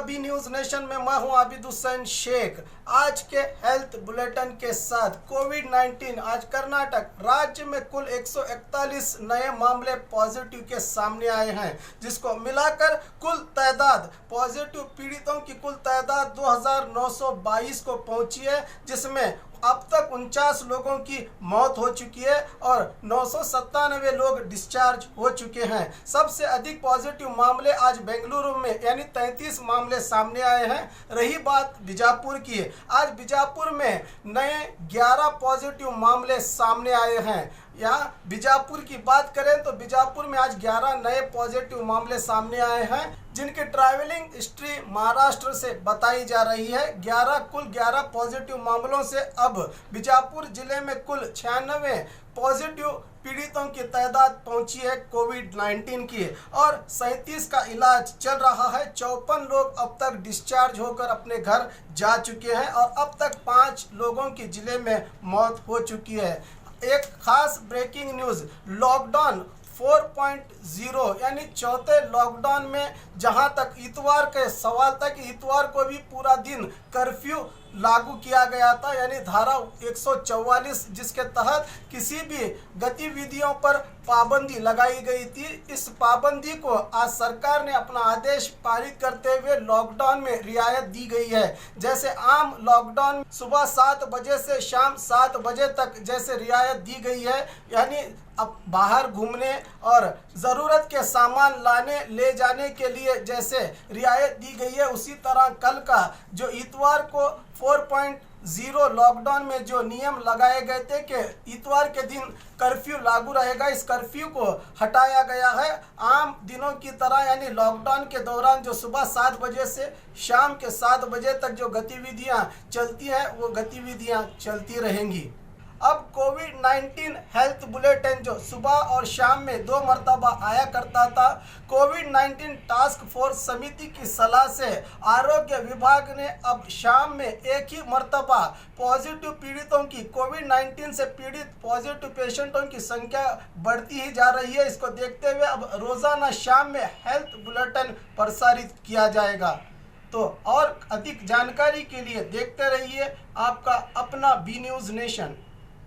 B news nation में मैं हूं आबिद हुसैन शेख। आज के हेल्थ बुलेटिन के साथ कोविड-19 आज कर्नाटक राज्य में कुल 141 नए मामले पॉजिटिव के सामने आए हैं, जिसको मिलाकर कुल तादाद पॉजिटिव पीड़ितों की कुल तादाद 2922 को पहुंची है, जिसमें अब तक 49 लोगों की मौत हो चुकी है और 997 लोग डिस्चार्ज हो चुके हैं। सबसे अधिक पॉजिटिव मामले आज बेंगलुरु में यानी 33 मामले सामने आए हैं। रही बात बीजापुर की, आज बीजापुर में नए 11 पॉजिटिव मामले सामने आए हैं। यहाँ बीजापुर की बात करें तो बीजापुर में आज 11 नए पॉजिटिव मामले सामने आए हैं, जिनकी ट्रैवलिंग हिस्ट्री महाराष्ट्र से बताई जा रही है। कुल 11 पॉजिटिव मामलों से अब बीजापुर जिले में कुल 96 पॉजिटिव पीड़ितों की तादाद पहुंची है कोविड-19 की, और 37 का इलाज चल रहा है। 54 लोग अब तक डिस्चार्ज होकर अपने घर जा चुके हैं और अब तक 5 लोगों की जिले में मौत हो चुकी है। एक खास ब्रेकिंग न्यूज़, लॉकडाउन 4.0 यानी चौथे लॉकडाउन में जहां तक इतवार के सवाल तक, इतवार को भी पूरा दिन कर्फ्यू लागू किया गया था, यानी धारा 144, जिसके तहत किसी भी गतिविधियों पर पाबंदी लगाई गई थी। इस पाबंदी को आज सरकार ने अपना आदेश पारित करते हुए लॉकडाउन में रियायत दी गई है। जैसे आम लॉकडाउन सुबह 7 बजे से शाम 7 बजे तक जैसे रियायत दी गई है, यानी अब बाहर घूमने और ज़रूरत के सामान लाने ले जाने के लिए जैसे रियायत दी गई है, उसी तरह कल का जो इतवार को 4.0 लॉकडाउन में जो नियम लगाए गए थे कि इतवार के दिन कर्फ्यू लागू रहेगा, इस कर्फ्यू को हटाया गया है। आम दिनों की तरह यानी लॉकडाउन के दौरान जो सुबह 7 बजे से शाम के 7 बजे तक जो गतिविधियां चलती हैं वो गतिविधियां चलती रहेंगी। अब कोविड-19 हेल्थ बुलेटिन जो सुबह और शाम में 2 मरतबा आया करता था, कोविड-19 टास्क फोर्स समिति की सलाह से आरोग्य विभाग ने अब शाम में एक ही मरतबा पॉजिटिव पीड़ितों की कोविड-19 से पीड़ित पॉजिटिव पेशेंटों की संख्या बढ़ती ही जा रही है। इसको देखते हुए अब रोज़ाना शाम में हेल्थ बुलेटिन प्रसारित किया जाएगा। तो और अधिक जानकारी के लिए देखते रहिए आपका अपना बी न्यूज़ नेशन।